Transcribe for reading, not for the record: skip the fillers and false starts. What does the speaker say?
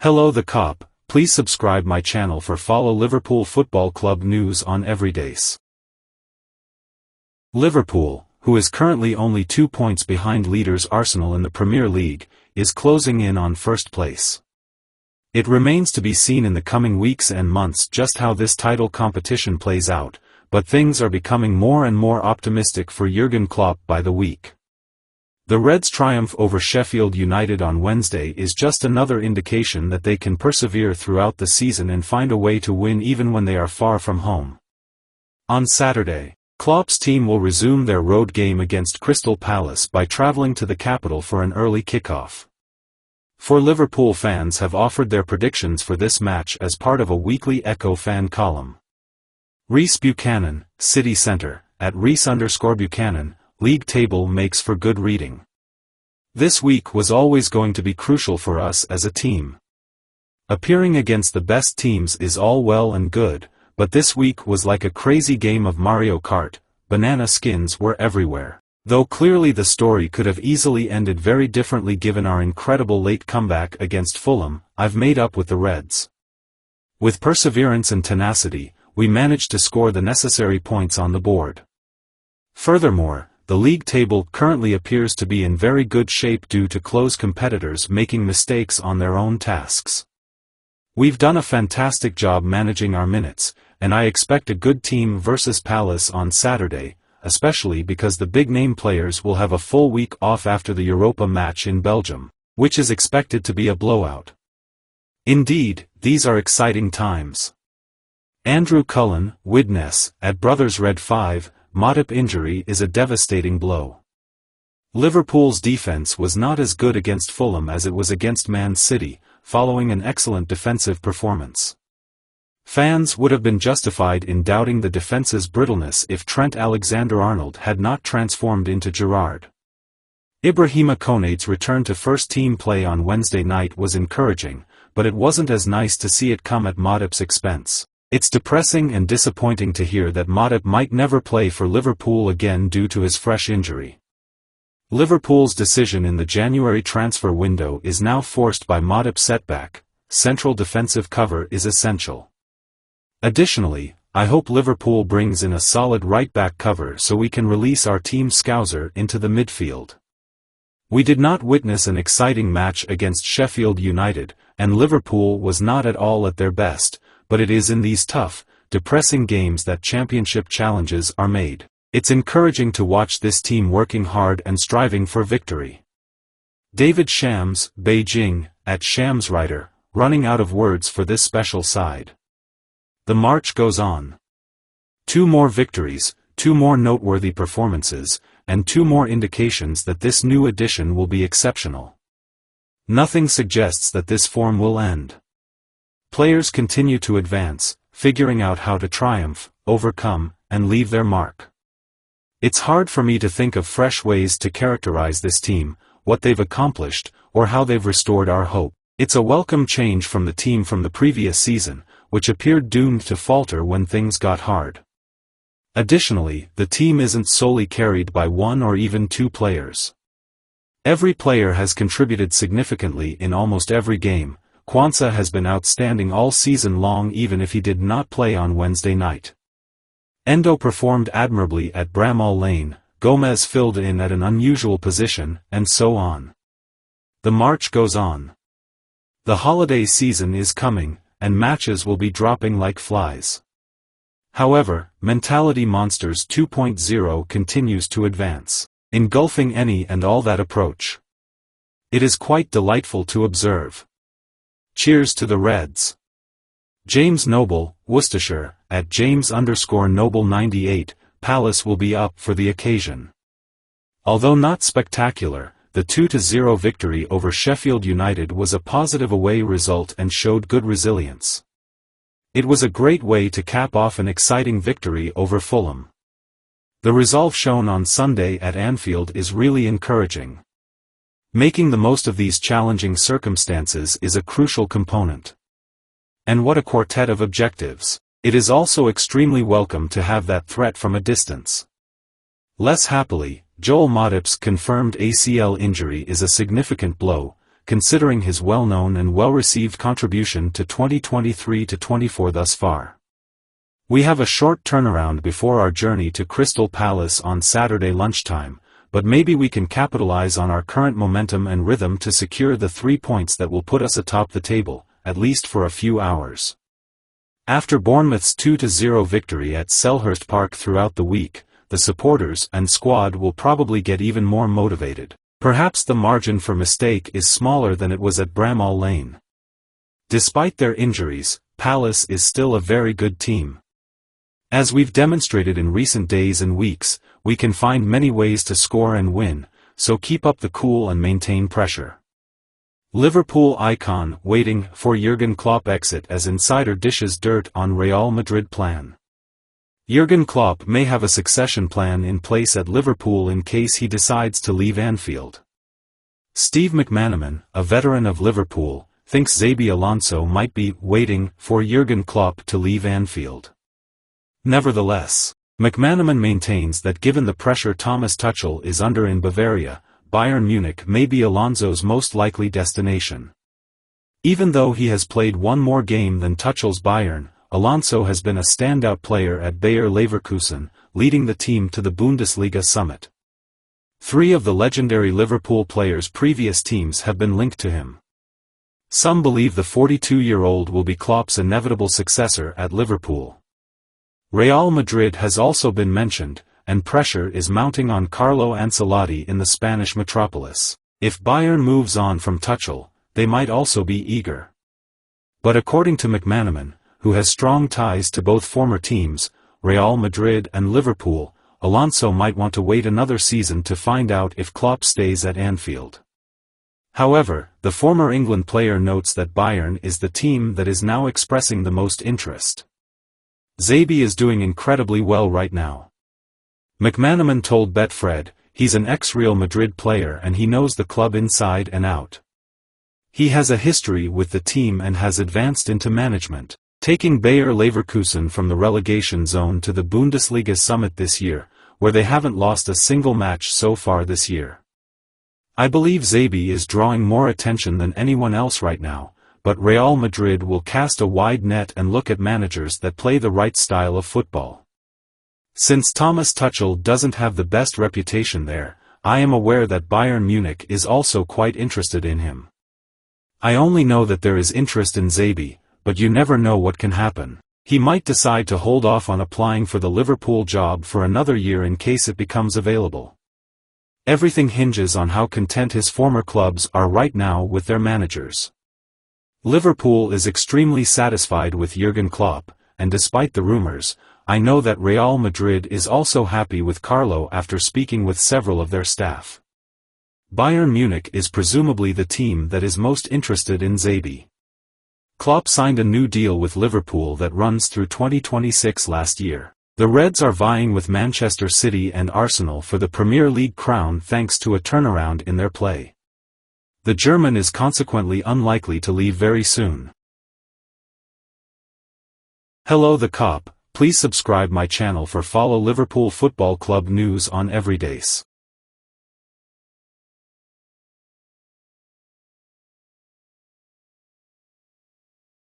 Hello the cop, please subscribe my channel for follow Liverpool Football Club news on every days. Liverpool, who is currently only 2 points behind leaders Arsenal in the Premier League, is closing in on first place. It remains to be seen in the coming weeks and months just how this title competition plays out, but things are becoming more and more optimistic for Jurgen Klopp by the week. The Reds' triumph over Sheffield United on Wednesday is just another indication that they can persevere throughout the season and find a way to win even when they are far from home. On Saturday, Klopp's team will resume their road game against Crystal Palace by travelling to the capital for an early kickoff. Four Liverpool fans have offered their predictions for this match as part of a weekly Echo fan column. Reese Buchanan, City Centre, at Reese_Buchanan, League table makes for good reading. This week was always going to be crucial for us as a team. Appearing against the best teams is all well and good, but this week was like a crazy game of Mario Kart. Banana skins were everywhere. Though clearly the story could have easily ended very differently given our incredible late comeback against Fulham, I've made up with the Reds. With perseverance and tenacity, we managed to score the necessary points on the board. Furthermore, the league table currently appears to be in very good shape due to close competitors making mistakes on their own tasks. We've done a fantastic job managing our minutes, and I expect a good team versus Palace on Saturday, especially because the big-name players will have a full week off after the Europa match in Belgium, which is expected to be a blowout. Indeed, these are exciting times. Andrew Cullen, Widnes, at Brothers Red 5, Matip injury is a devastating blow. Liverpool's defense was not as good against Fulham as it was against Man City, following an excellent defensive performance. Fans would have been justified in doubting the defense's brittleness if Trent Alexander-Arnold had not transformed into Gerrard. Ibrahima Konate's return to first-team play on Wednesday night was encouraging, but it wasn't as nice to see it come at Matip's expense. It's depressing and disappointing to hear that Matip might never play for Liverpool again due to his fresh injury. Liverpool's decision in the January transfer window is now forced by Matip's setback. Central defensive cover is essential. Additionally, I hope Liverpool brings in a solid right-back cover so we can release our team Scouser into the midfield. We did not witness an exciting match against Sheffield United, and Liverpool was not at all at their best, but it is in these tough, depressing games that championship challenges are made. It's encouraging to watch this team working hard and striving for victory. David Shams, Beijing, at Shams Writer, running out of words for this special side. The march goes on. 2 more victories, 2 more noteworthy performances, and 2 more indications that this new edition will be exceptional. Nothing suggests that this form will end. Players continue to advance, figuring out how to triumph, overcome, and leave their mark. It's hard for me to think of fresh ways to characterize this team, what they've accomplished, or how they've restored our hope. It's a welcome change from the team from the previous season, which appeared doomed to falter when things got hard. Additionally, the team isn't solely carried by 1 or even 2 players. Every player has contributed significantly in almost every game. Quansah has been outstanding all season long even if he did not play on Wednesday night. Endo performed admirably at Bramall Lane, Gomez filled in at an unusual position, and so on. The march goes on. The holiday season is coming, and matches will be dropping like flies. However, Mentality Monsters 2.0 continues to advance, engulfing any and all that approach. It is quite delightful to observe. Cheers to the Reds. James Noble, Worcestershire, at James_Noble 98, Palace will be up for the occasion. Although not spectacular, the 2-0 victory over Sheffield United was a positive away result and showed good resilience. It was a great way to cap off an exciting victory over Fulham. The resolve shown on Sunday at Anfield is really encouraging. Making the most of these challenging circumstances is a crucial component. And what a quartet of objectives. It is also extremely welcome to have that threat from a distance. Less happily, Joel Matip's confirmed ACL injury is a significant blow, considering his well-known and well-received contribution to 2023-24 thus far. We have a short turnaround before our journey to Crystal Palace on Saturday lunchtime, but maybe we can capitalize on our current momentum and rhythm to secure the 3 points that will put us atop the table, at least for a few hours. After Bournemouth's 2-0 victory at Selhurst Park throughout the week, the supporters and squad will probably get even more motivated. Perhaps the margin for mistake is smaller than it was at Bramall Lane. Despite their injuries, Palace is still a very good team. As we've demonstrated in recent days and weeks, we can find many ways to score and win, so keep up the cool and maintain pressure. Liverpool icon waiting for Jurgen Klopp exit as insider dishes dirt on Real Madrid plan. Jurgen Klopp may have a succession plan in place at Liverpool in case he decides to leave Anfield. Steve McManaman, a veteran of Liverpool, thinks Xabi Alonso might be waiting for Jurgen Klopp to leave Anfield. Nevertheless, McManaman maintains that given the pressure Thomas Tuchel is under in Bavaria, Bayern Munich may be Alonso's most likely destination. Even though he has played one more game than Tuchel's Bayern, Alonso has been a standout player at Bayer Leverkusen, leading the team to the Bundesliga summit. 3 of the legendary Liverpool players' previous teams have been linked to him. Some believe the 42-year-old will be Klopp's inevitable successor at Liverpool. Real Madrid has also been mentioned, and pressure is mounting on Carlo Ancelotti in the Spanish metropolis. If Bayern moves on from Tuchel, they might also be eager. But according to McManaman, who has strong ties to both former teams, Real Madrid and Liverpool, Alonso might want to wait another season to find out if Klopp stays at Anfield. However, the former England player notes that Bayern is the team that is now expressing the most interest. Xabi is doing incredibly well right now. McManaman told Betfred, he's an ex-Real Madrid player and he knows the club inside and out. He has a history with the team and has advanced into management, taking Bayer Leverkusen from the relegation zone to the Bundesliga summit this year, where they haven't lost a single match so far this year. I believe Xabi is drawing more attention than anyone else right now, but Real Madrid will cast a wide net and look at managers that play the right style of football. Since Thomas Tuchel doesn't have the best reputation there, I am aware that Bayern Munich is also quite interested in him. I only know that there is interest in Xabi, but you never know what can happen. He might decide to hold off on applying for the Liverpool job for another year in case it becomes available. Everything hinges on how content his former clubs are right now with their managers. Liverpool is extremely satisfied with Jurgen Klopp, and despite the rumors, I know that Real Madrid is also happy with Carlo after speaking with several of their staff. Bayern Munich is presumably the team that is most interested in Xabi. Klopp signed a new deal with Liverpool that runs through 2026 last year. The Reds are vying with Manchester City and Arsenal for the Premier League crown thanks to a turnaround in their play. The German is consequently unlikely to leave very soon. Hello the Cop, please subscribe my channel for follow Liverpool Football Club news on every days.